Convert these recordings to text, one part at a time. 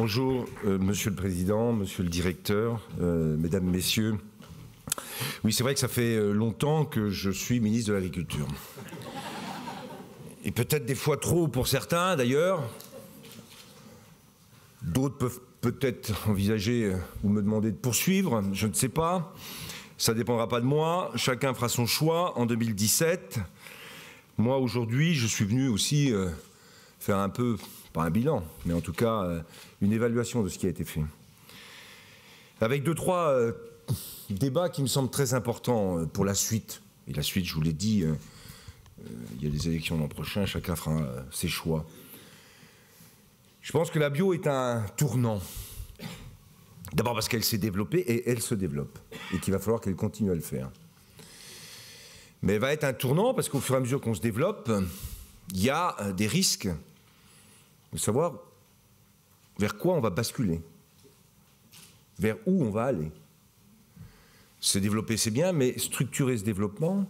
Bonjour, Monsieur le Président, Monsieur le Directeur, Mesdames, Messieurs. Oui, c'est vrai que ça fait longtemps que je suis ministre de l'Agriculture. Et peut-être des fois trop pour certains, d'ailleurs. D'autres peuvent peut-être envisager ou me demander de poursuivre, je ne sais pas. Ça ne dépendra pas de moi, chacun fera son choix en 2017. Moi, aujourd'hui, je suis venu aussi faire un peu, pas un bilan, mais en tout cas une évaluation de ce qui a été fait. Avec deux, trois débats qui me semblent très importants pour la suite. Et la suite, je vous l'ai dit, il y a des élections l'an prochain, chacun fera ses choix. Je pense que la bio est un tournant. D'abord parce qu'elle s'est développée et elle se développe. Et qu'il va falloir qu'elle continue à le faire. Mais elle va être un tournant parce qu'au fur et à mesure qu'on se développe, il y a des risques de savoir vers quoi on va basculer, vers où on va aller. Se développer, c'est bien, mais structurer ce développement,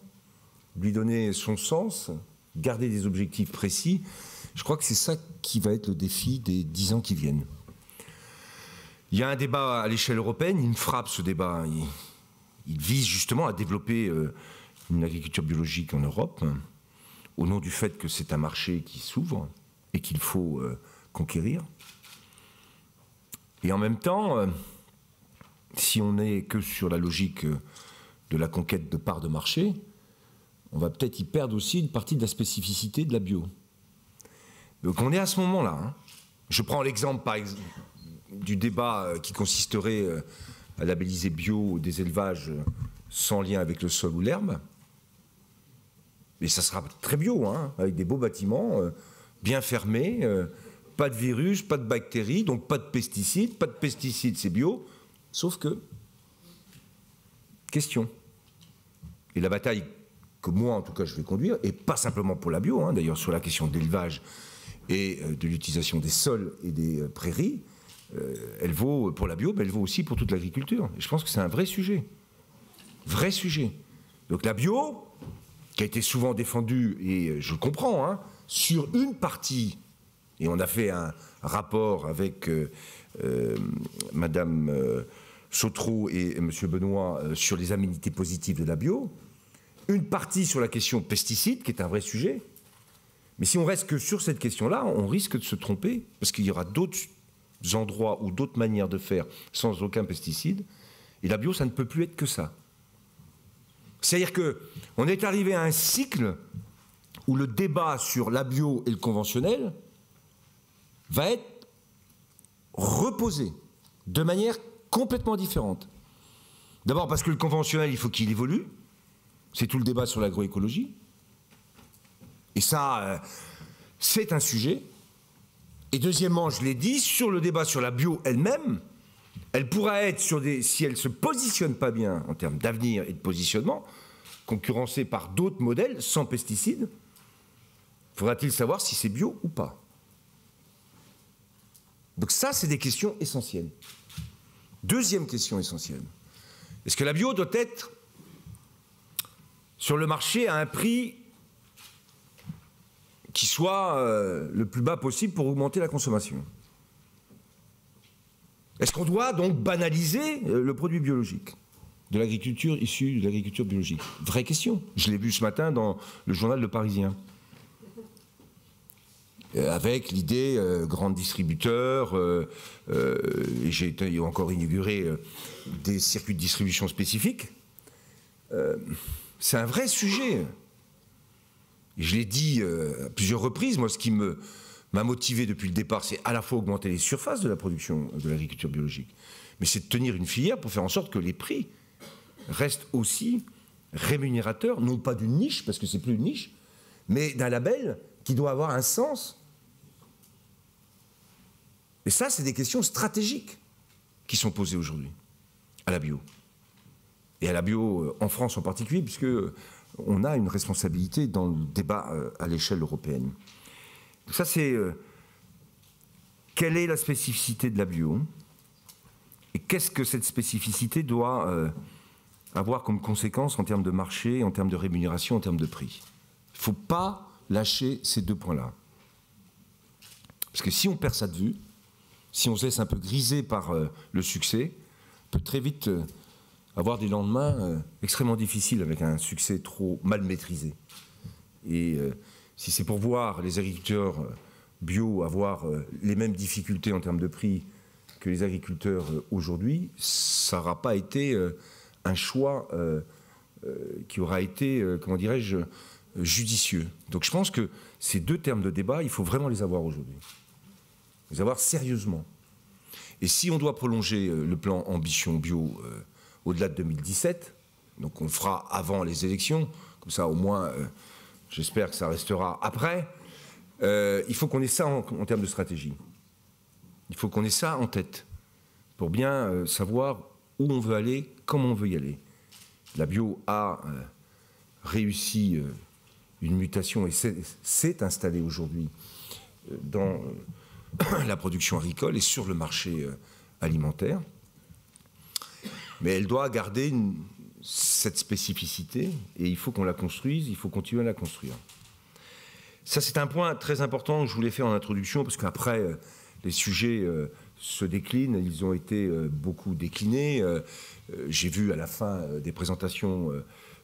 lui donner son sens, garder des objectifs précis, je crois que c'est ça qui va être le défi des 10 ans qui viennent. Il y a un débat à l'échelle européenne, il me frappe ce débat. Il vise justement à développer une agriculture biologique en Europe, au nom du fait que c'est un marché qui s'ouvre et qu'il faut conquérir. Et en même temps, si on n'est que sur la logique de la conquête de parts de marché, on va peut-être y perdre aussi une partie de la spécificité de la bio. Donc on est à ce moment-là. Hein. Je prends l'exemple, par exemple, du débat qui consisterait à labelliser bio des élevages sans lien avec le sol ou l'herbe. Et ça sera très bio, hein, avec des beaux bâtiments bien fermés, pas de virus, pas de bactéries, donc pas de pesticides. Pas de pesticides, c'est bio, sauf que... Question. Et la bataille que moi, en tout cas, je vais conduire, et pas simplement pour la bio, hein, d'ailleurs sur la question de l'élevage et de l'utilisation des sols et des prairies, elle vaut pour la bio, mais elle vaut aussi pour toute l'agriculture. Et je pense que c'est un vrai sujet. Vrai sujet. Donc la bio, qui a été souvent défendue, et je le comprends, hein, sur une partie, et on a fait un rapport avec Madame Sautreau et M. Benoît sur les aménités positives de la bio, une partie sur la question pesticides, qui est un vrai sujet, mais si on reste que sur cette question-là, on risque de se tromper, parce qu'il y aura d'autres endroits ou d'autres manières de faire sans aucun pesticide, et la bio, ça ne peut plus être que ça. C'est-à-dire qu'on est arrivé à un cycle où le débat sur la bio et le conventionnel va être reposé de manière complètement différente. D'abord parce que le conventionnel, il faut qu'il évolue. C'est tout le débat sur l'agroécologie. Et ça, c'est un sujet. Et deuxièmement, je l'ai dit, sur le débat sur la bio elle-même, elle pourra être, si elle ne se positionne pas bien en termes d'avenir et de positionnement, concurrencée par d'autres modèles sans pesticides. Faudra-t-il savoir si c'est bio ou pas? Donc ça, c'est des questions essentielles. Deuxième question essentielle. Est-ce que la bio doit être sur le marché à un prix qui soit le plus bas possible pour augmenter la consommation? Est-ce qu'on doit donc banaliser le produit biologique, de l'agriculture issue de l'agriculture biologique? Vraie question. Je l'ai vu ce matin dans le journal Le Parisien. Avec l'idée, grands distributeurs, et j'ai encore inauguré des circuits de distribution spécifiques. C'est un vrai sujet. Et je l'ai dit à plusieurs reprises, moi, ce qui m'a motivé depuis le départ, c'est à la fois augmenter les surfaces de la production de l'agriculture biologique, mais c'est de tenir une filière pour faire en sorte que les prix restent aussi rémunérateurs, non pas d'une niche, parce que c'est plus une niche, mais d'un label qui doit avoir un sens. Et ça, c'est des questions stratégiques qui sont posées aujourd'hui à la bio. Et à la bio en France en particulier, puisque on a une responsabilité dans le débat à l'échelle européenne. Donc ça, c'est quelle est la spécificité de la bio et qu'est-ce que cette spécificité doit avoir comme conséquence en termes de marché, en termes de rémunération, en termes de prix. Il ne faut pas lâcher ces deux points-là. Parce que si on perd ça de vue, si on se laisse un peu griser par le succès, peut très vite avoir des lendemains extrêmement difficiles avec un succès trop mal maîtrisé. Et si c'est pour voir les agriculteurs bio avoir les mêmes difficultés en termes de prix que les agriculteurs aujourd'hui, ça n'aura pas été un choix qui aura été, comment dirais-je, judicieux. Donc je pense que ces deux termes de débat, il faut vraiment les avoir aujourd'hui. Les avoir sérieusement. Et si on doit prolonger le plan Ambition Bio au-delà de 2017, donc on le fera avant les élections, comme ça au moins, j'espère que ça restera après, il faut qu'on ait ça en termes de stratégie. Il faut qu'on ait ça en tête pour bien savoir où on veut aller, comment on veut y aller. La bio a réussi une mutation et s'est installée aujourd'hui dans la production agricole et sur le marché alimentaire. Mais elle doit garder cette spécificité et il faut qu'on la construise, il faut continuer à la construire. Ça, c'est un point très important que je voulais faire en introduction parce qu'après, les sujets se déclinent, ils ont été beaucoup déclinés. J'ai vu à la fin des présentations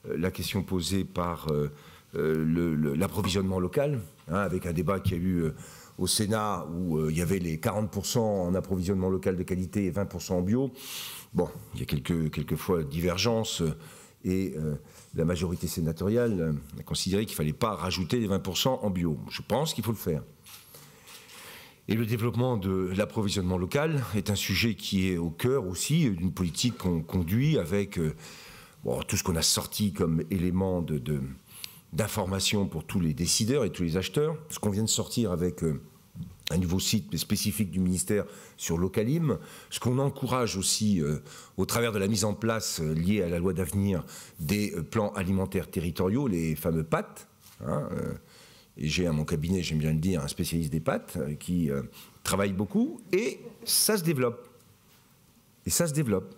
la question posée par l'approvisionnement local, hein, avec un débat qu'il y a eu au Sénat où il y avait les 40% en approvisionnement local de qualité et 20% en bio. Bon, il y a quelquefois divergences et la majorité sénatoriale a considéré qu'il ne fallait pas rajouter les 20% en bio. Je pense qu'il faut le faire. Et le développement de l'approvisionnement local est un sujet qui est au cœur aussi d'une politique qu'on conduit avec tout ce qu'on a sorti comme élément d'information pour tous les décideurs et tous les acheteurs. Ce qu'on vient de sortir avec un nouveau site spécifique du ministère sur Localim. Ce qu'on encourage aussi au travers de la mise en place liée à la loi d'avenir des plans alimentaires territoriaux, les fameux PAT. Hein, et j'ai à mon cabinet, j'aime bien le dire, un spécialiste des pâtes qui travaille beaucoup et ça se développe. Et ça se développe.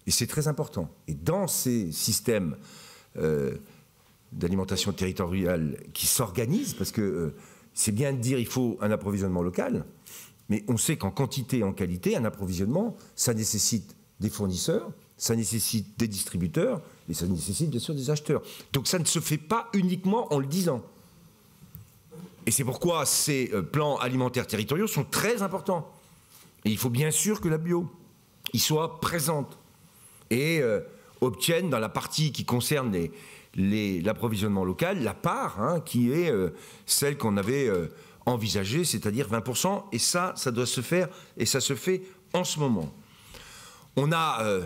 Et c'est très important. Et dans ces systèmes d'alimentation territoriale qui s'organisent, parce que c'est bien de dire qu'il faut un approvisionnement local, mais on sait qu'en quantité et en qualité, un approvisionnement, ça nécessite des fournisseurs, ça nécessite des distributeurs et ça nécessite bien sûr des acheteurs. Donc ça ne se fait pas uniquement en le disant. Et c'est pourquoi ces plans alimentaires territoriaux sont très importants. Et il faut bien sûr que la bio y soit présente et obtienne dans la partie qui concerne l'approvisionnement local la part qui est celle qu'on avait envisagée, c'est-à-dire 20%. Et ça doit se faire et ça se fait en ce moment. On a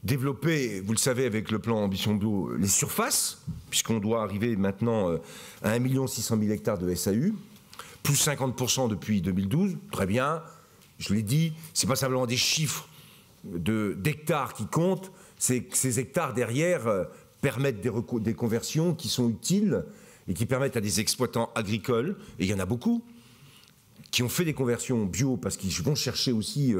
développer, vous le savez, avec le plan Ambition Bio, les surfaces, puisqu'on doit arriver maintenant à 1 600 000 hectares de SAU, plus 50% depuis 2012, très bien, je l'ai dit, c'est pas simplement des chiffres d'hectares qui comptent, c'est que ces hectares derrière permettent des conversions qui sont utiles et qui permettent à des exploitants agricoles, et il y en a beaucoup, qui ont fait des conversions bio parce qu'ils vont chercher aussi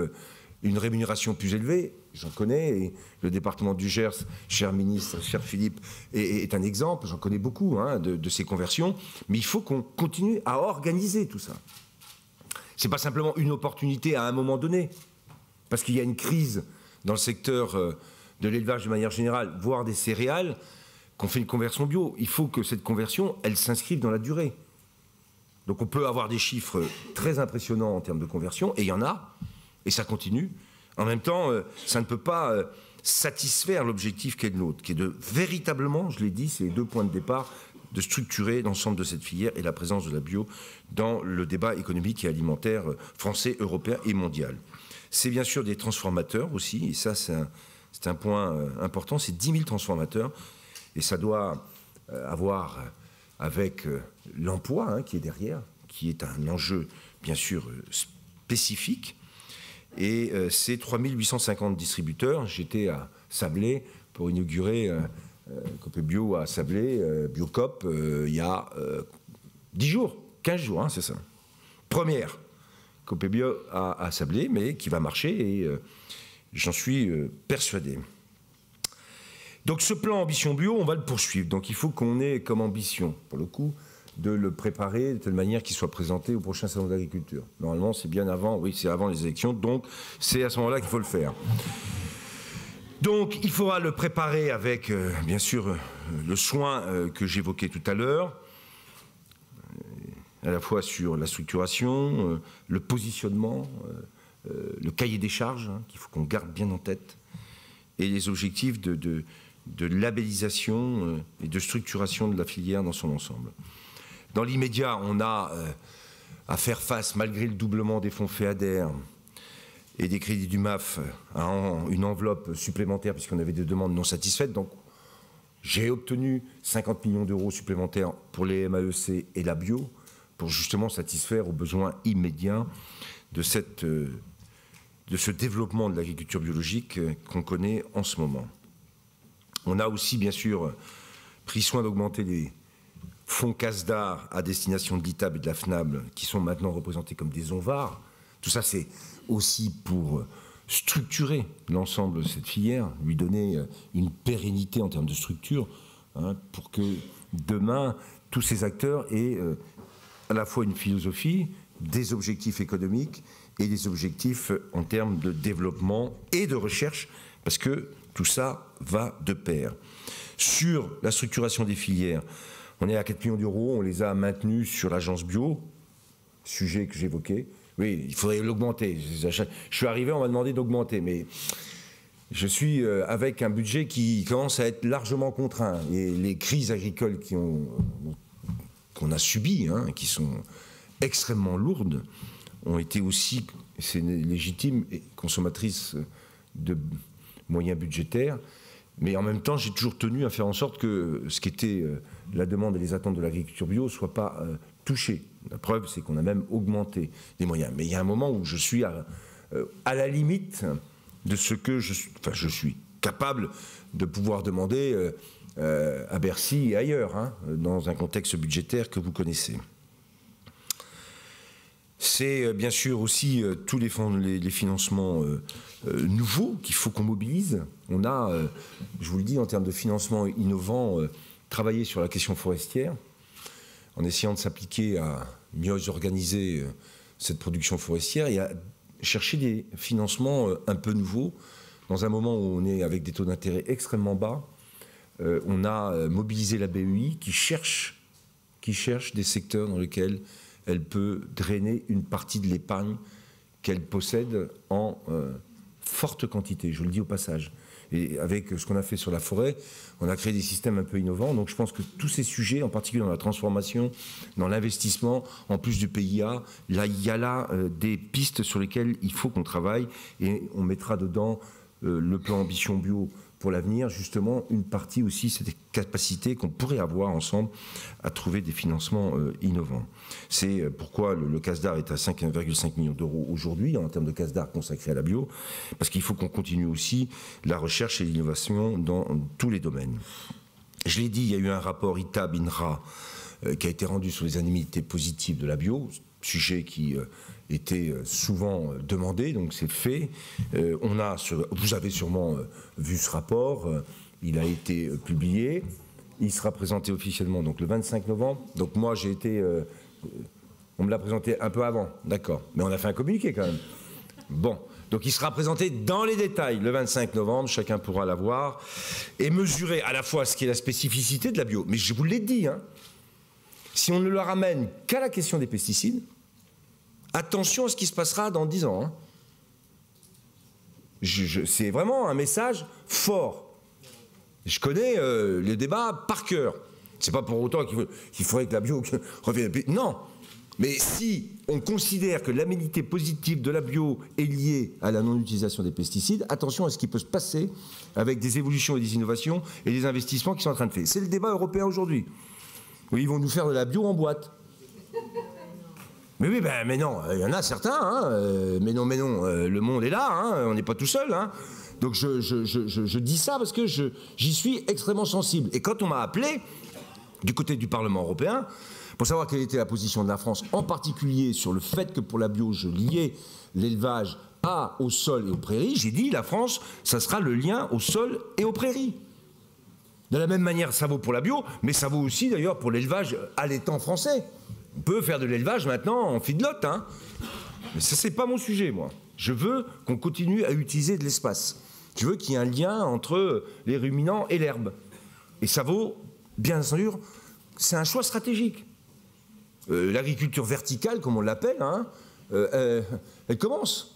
une rémunération plus élevée. J'en connais, et le département du Gers, cher ministre, cher Philippe, est un exemple. J'en connais beaucoup de ces conversions. Mais il faut qu'on continue à organiser tout ça. Ce n'est pas simplement une opportunité à un moment donné, parce qu'il y a une crise dans le secteur de l'élevage de manière générale, voire des céréales, qu'on fait une conversion bio. Il faut que cette conversion, elle s'inscrive dans la durée. Donc on peut avoir des chiffres très impressionnants en termes de conversion, et il y en a, et ça continue. En même temps, ça ne peut pas satisfaire l'objectif qui est le nôtre, qui est de véritablement, je l'ai dit, c'est les deux points de départ, de structurer l'ensemble de cette filière et la présence de la bio dans le débat économique et alimentaire français, européen et mondial. C'est bien sûr des transformateurs aussi, et ça c'est un point important, c'est 10 000 transformateurs, et ça doit avoir avec l'emploi qui est derrière, qui est un enjeu bien sûr spécifique. Et c'est 3 850 distributeurs. J'étais à Sablé pour inaugurer Copébio à Sablé, Biocop, il y a 10 jours, 15 jours, c'est ça. Première Copébio à Sablé, mais qui va marcher et j'en suis persuadé. Donc ce plan Ambition Bio, on va le poursuivre. Donc il faut qu'on ait comme ambition, pour le coup, de le préparer de telle manière qu'il soit présenté au prochain salon d'agriculture. Normalement, c'est bien avant, oui, c'est avant les élections, donc c'est à ce moment-là qu'il faut le faire. Donc, il faudra le préparer avec, bien sûr, le soin que j'évoquais tout à l'heure, à la fois sur la structuration, le positionnement, le cahier des charges, hein, qu'il faut qu'on garde bien en tête, et les objectifs de labellisation et de structuration de la filière dans son ensemble. Dans l'immédiat, on a à faire face, malgré le doublement des fonds FEADER et des crédits du MAF, à une enveloppe supplémentaire, puisqu'on avait des demandes non satisfaites. Donc, j'ai obtenu 50 millions d'euros supplémentaires pour les MAEC et la bio, pour justement satisfaire aux besoins immédiats de ce développement de l'agriculture biologique qu'on connaît en ce moment. On a aussi, bien sûr, pris soin d'augmenter les fonds CASDAR à destination de l'ITAB et de la FNAB, qui sont maintenant représentés comme des ONVAR. Tout ça, c'est aussi pour structurer l'ensemble de cette filière, lui donner une pérennité en termes de structure, hein, pour que demain, tous ces acteurs aient à la fois une philosophie, des objectifs économiques et des objectifs en termes de développement et de recherche, parce que tout ça va de pair. Sur la structuration des filières, on est à 4 millions d'euros, on les a maintenus sur l'agence bio, sujet que j'évoquais. Oui, il faudrait l'augmenter. Je suis arrivé, on m'a demandé d'augmenter, mais je suis avec un budget qui commence à être largement contraint. Et les crises agricoles qu'on a subies, hein, qui sont extrêmement lourdes, ont été aussi, c'est légitime, consommatrices de moyens budgétaires. Mais en même temps, j'ai toujours tenu à faire en sorte que ce qui était la demande et les attentes de l'agriculture bio ne soient pas touchées. La preuve, c'est qu'on a même augmenté les moyens. Mais il y a un moment où je suis à la limite de ce que je suis capable de pouvoir demander à Bercy et ailleurs, hein, dans un contexte budgétaire que vous connaissez. C'est bien sûr aussi tous les financements nouveaux qu'il faut qu'on mobilise. On a, je vous le dis, en termes de financement innovant, travaillé sur la question forestière, en essayant de s'appliquer à mieux organiser cette production forestière et à chercher des financements un peu nouveaux. Dans un moment où on est avec des taux d'intérêt extrêmement bas, on a mobilisé la BEI qui cherche des secteurs dans lesquels elle peut drainer une partie de l'épargne qu'elle possède en forte quantité, je le dis au passage. Et avec ce qu'on a fait sur la forêt, on a créé des systèmes un peu innovants. Donc je pense que tous ces sujets, en particulier dans la transformation, dans l'investissement, en plus du PIA, là, il y a des pistes sur lesquelles il faut qu'on travaille. Et on mettra dedans le plan Ambition Bio pour l'avenir, justement, une partie aussi, c'est des capacités qu'on pourrait avoir ensemble à trouver des financements innovants. C'est pourquoi le CASDAR est à 5,5 millions d'euros aujourd'hui, en termes de CASDAR consacré à la bio, parce qu'il faut qu'on continue aussi la recherche et l'innovation dans tous les domaines. Je l'ai dit, il y a eu un rapport ITAB-INRA qui a été rendu sur les indemnités positives de la bio, sujet qui était souvent demandé, donc c'est fait. Vous avez sûrement vu ce rapport, il a été publié, il sera présenté officiellement donc, le 25 novembre. Donc moi j'ai été... on me l'a présenté un peu avant, d'accord, mais on a fait un communiqué quand même. Bon, donc il sera présenté dans les détails le 25 novembre, chacun pourra l'avoir, et mesurer à la fois ce qui est la spécificité de la bio. Mais je vous l'ai dit, hein, si on ne le ramène qu'à la question des pesticides, attention à ce qui se passera dans 10 ans. Hein. C'est vraiment un message fort. Je connais les débats par cœur. C'est pas pour autant qu'il faudrait que la bio revienne. Non. Mais si on considère que l'aménité positive de la bio est liée à la non-utilisation des pesticides, attention à ce qui peut se passer avec des évolutions et des innovations et des investissements qui sont en train de faire. C'est le débat européen aujourd'hui. Oui, ils vont nous faire de la bio en boîte. Mais oui, ben, mais non, il y en a certains, hein, mais non, le monde est là, hein, on n'est pas tout seul. Hein. Donc je dis ça parce que j'y suis extrêmement sensible. Et quand on m'a appelé du côté du Parlement européen, pour savoir quelle était la position de la France, en particulier sur le fait que pour la bio, je liais l'élevage au sol et aux prairies, j'ai dit, la France, ça sera le lien au sol et aux prairies. De la même manière, ça vaut pour la bio, mais ça vaut aussi d'ailleurs pour l'élevage allaitant français. On peut faire de l'élevage maintenant en feedlot, hein. Mais ça, c'est pas mon sujet, moi. Je veux qu'on continue à utiliser de l'espace. Je veux qu'il y ait un lien entre les ruminants et l'herbe. Et ça vaut, bien sûr, c'est un choix stratégique. L'agriculture verticale, comme on l'appelle, hein, elle commence.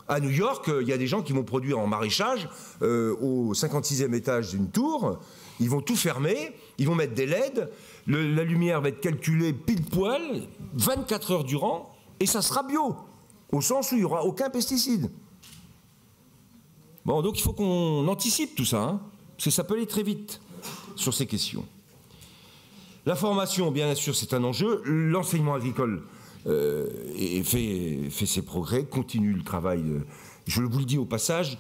À New York, il y a des gens qui vont produire en maraîchage au 56e étage d'une tour. Ils vont tout fermer, ils vont mettre des LED, la lumière va être calculée pile poil, 24 heures durant, et ça sera bio, au sens où il n'y aura aucun pesticide. Bon, donc il faut qu'on anticipe tout ça, hein, parce que ça peut aller très vite sur ces questions. La formation, bien sûr, c'est un enjeu. L'enseignement agricole fait ses progrès, continue le travail. Je vous le dis au passage,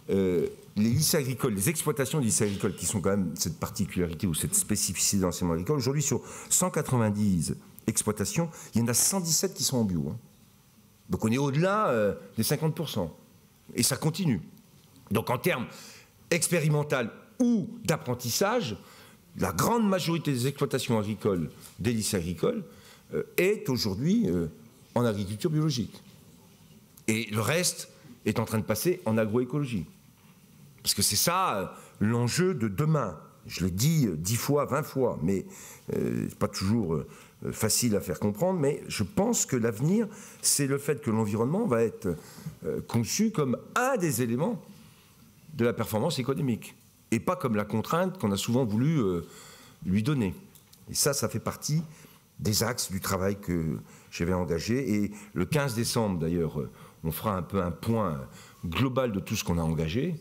les lycées agricoles, les exploitations de lycées agricoles qui sont quand même cette particularité ou cette spécificité de l'enseignement agricole, aujourd'hui sur 190 exploitations, il y en a 117 qui sont en bio. Hein. Donc on est au-delà des 50%. Et ça continue. Donc en termes expérimental ou d'apprentissage, la grande majorité des exploitations agricoles, des lycées agricoles, est aujourd'hui en agriculture biologique. Et le reste est en train de passer en agroécologie. Parce que c'est ça l'enjeu de demain. Je l'ai dit 10 fois, 20 fois, mais c'est pas toujours facile à faire comprendre, mais je pense que l'avenir, c'est le fait que l'environnement va être conçu comme un des éléments de la performance économique, et pas comme la contrainte qu'on a souvent voulu lui donner. Et ça fait partie des axes du travail que j'avais engagé. Et le 15 décembre, d'ailleurs, on fera un peu un point global de tout ce qu'on a engagé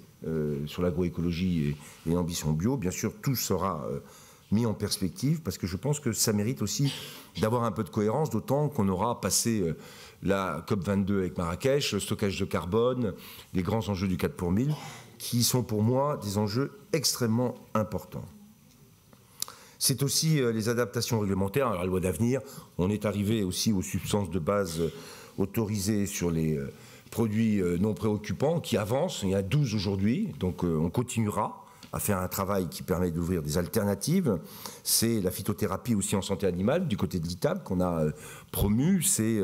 sur l'agroécologie et l'ambition bio. Bien sûr, tout sera mis en perspective, parce que je pense que ça mérite aussi d'avoir un peu de cohérence, d'autant qu'on aura passé la COP22 avec Marrakech, le stockage de carbone, les grands enjeux du 4 pour 1000, qui sont pour moi des enjeux extrêmement importants. C'est aussi les adaptations réglementaires. Alors, la loi d'avenir, on est arrivé aussi aux substances de base autorisées sur les produits non préoccupants qui avancent. Il y en a 12 aujourd'hui, donc on continuera à faire un travail qui permet d'ouvrir des alternatives. C'est la phytothérapie aussi en santé animale, du côté de l'ITAB, qu'on a promu. C'est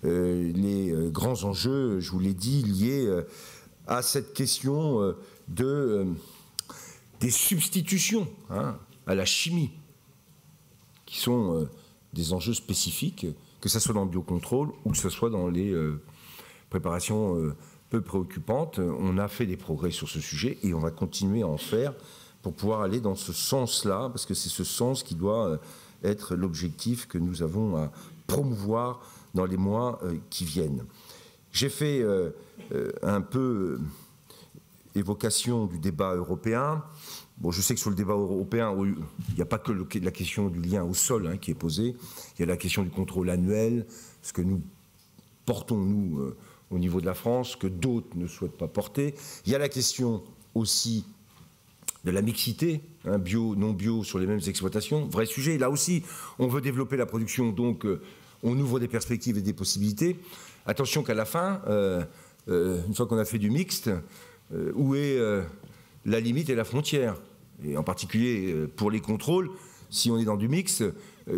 les grands enjeux, je vous l'ai dit, liés à cette question des substitutions, hein, à la chimie, qui sont des enjeux spécifiques, que ce soit dans le biocontrôle ou que ce soit dans les préparations peu préoccupantes. On a fait des progrès sur ce sujet et on va continuer à en faire pour pouvoir aller dans ce sens-là, parce que c'est ce sens qui doit être l'objectif que nous avons à promouvoir dans les mois qui viennent. J'ai fait un peu évocation du débat européen. Bon, je sais que sur le débat européen, il n'y a pas que la question du lien au sol, hein, qui est posée. Il y a la question du contrôle annuel, ce que nous portons, nous, au niveau de la France, que d'autres ne souhaitent pas porter. Il y a la question aussi de la mixité, hein, bio, non bio, sur les mêmes exploitations. Vrai sujet. Là aussi, on veut développer la production, donc on ouvre des perspectives et des possibilités. Attention qu'à la fin, une fois qu'on a fait du mixte, où est la limite et la frontière? Et en particulier pour les contrôles, si on est dans du mix,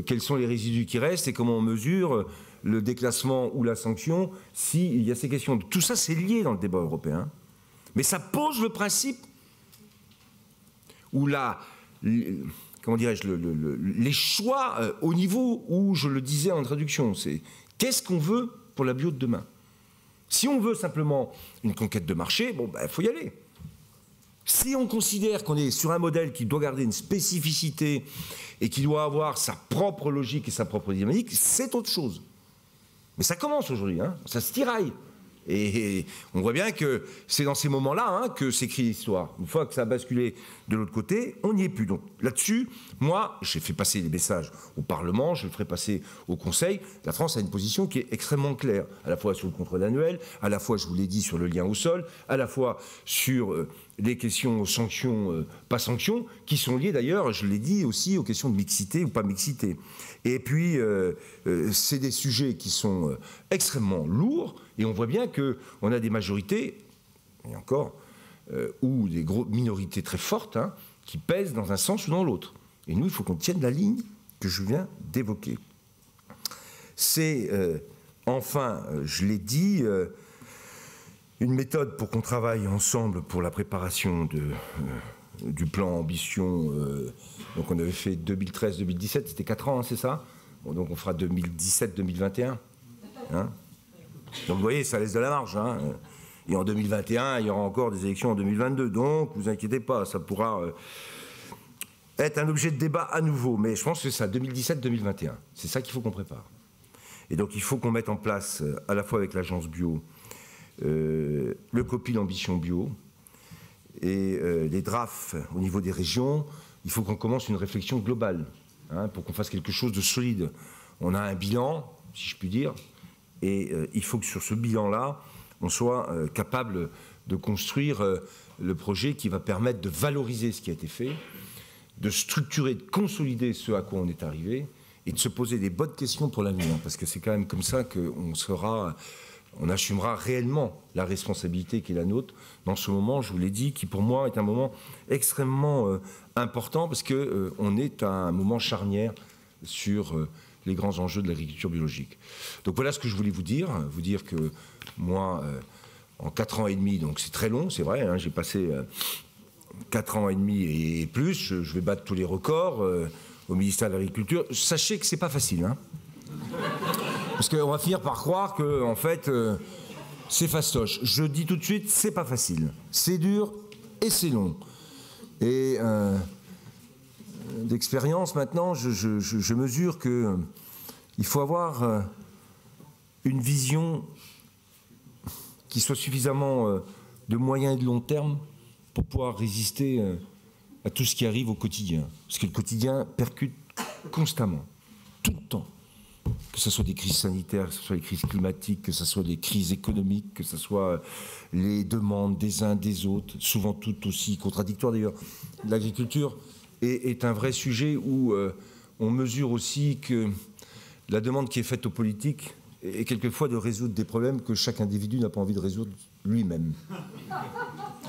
quels sont les résidus qui restent et comment on mesure le déclassement ou la sanction s'il y a ces questions. Tout ça, c'est lié dans le débat européen. Mais ça pose le principe où comment dirais-je, les choix au niveau où je le disais en introduction, c'est qu'est-ce qu'on veut pour la bio de demain? Si on veut simplement une conquête de marché, bon, ben, faut y aller. Si on considère qu'on est sur un modèle qui doit garder une spécificité et qui doit avoir sa propre logique et sa propre dynamique, c'est autre chose. Mais ça commence aujourd'hui, hein, ça se tiraille. Et on voit bien que c'est dans ces moments-là, hein, que s'écrit l'histoire. Une fois que ça a basculé de l'autre côté, on n'y est plus. Donc là-dessus, moi, j'ai fait passer les messages au Parlement, je le ferai passer au Conseil. La France a une position qui est extrêmement claire, à la fois sur le contrôle annuel, à la fois, je vous l'ai dit, sur le lien au sol, à la fois sur les questions sanctions, pas sanctions, qui sont liées d'ailleurs, je l'ai dit aussi, aux questions de mixité ou pas mixité. Et puis, c'est des sujets qui sont extrêmement lourds, et on voit bien qu'on a des majorités, et encore, ou des minorités très fortes, hein, qui pèsent dans un sens ou dans l'autre. Et nous, il faut qu'on tienne la ligne que je viens d'évoquer. C'est, enfin, je l'ai dit, une méthode pour qu'on travaille ensemble pour la préparation du plan ambition. Donc on avait fait 2013-2017, c'était 4 ans, hein, c'est ça? Bon, donc on fera 2017-2021. Hein, donc vous voyez, ça laisse de la marge. Hein. Et en 2021, il y aura encore des élections en 2022. Donc, vous inquiétez pas, ça pourra être un objet de débat à nouveau. Mais je pense que c'est ça, 2017-2021. C'est ça qu'il faut qu'on prépare. Et donc, il faut qu'on mette en place, à la fois avec l'agence bio, le copil Ambition Bio et les DRAF au niveau des régions. Il faut qu'on commence une réflexion globale, hein, pour qu'on fasse quelque chose de solide. On a un bilan, si je puis dire, et il faut que sur ce bilan-là, on soit capable de construire le projet qui va permettre de valoriser ce qui a été fait, de structurer, de consolider ce à quoi on est arrivé et de se poser des bonnes questions pour l'avenir. Parce que c'est quand même comme ça on assumera réellement la responsabilité qui est la nôtre dans ce moment, je vous l'ai dit, qui pour moi est un moment extrêmement important parce qu'on est à un moment charnière sur les grands enjeux de l'agriculture biologique. Donc voilà ce que je voulais vous dire que moi, en 4 ans et demi, donc c'est très long, c'est vrai, hein, j'ai passé 4 ans et demi et plus, je vais battre tous les records au ministère de l'Agriculture. Sachez que c'est pas facile, hein, parce qu'on va finir par croire que, en fait, c'est fastoche. Je dis tout de suite, c'est pas facile, c'est dur et c'est long. Et d'expérience maintenant, je mesure que il faut avoir une vision qui soit suffisamment de moyen et de long terme pour pouvoir résister à tout ce qui arrive au quotidien. Parce que le quotidien percute constamment, tout le temps. Que ce soit des crises sanitaires, que ce soit les crises climatiques, que ce soit des crises économiques, que ce soit les demandes des uns des autres, souvent toutes aussi contradictoires d'ailleurs. L'agriculture est un vrai sujet où on mesure aussi que la demande qui est faite aux politiques est quelquefois de résoudre des problèmes que chaque individu n'a pas envie de résoudre lui-même.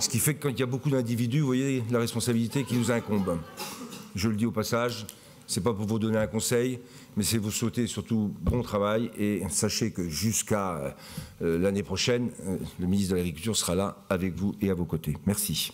Ce qui fait que quand il y a beaucoup d'individus, vous voyez la responsabilité qui nous incombe. Je le dis au passage, c'est pas pour vous donner un conseil, mais c'est vous souhaiter surtout bon travail et sachez que jusqu'à l'année prochaine, le ministre de l'Agriculture sera là avec vous et à vos côtés. Merci.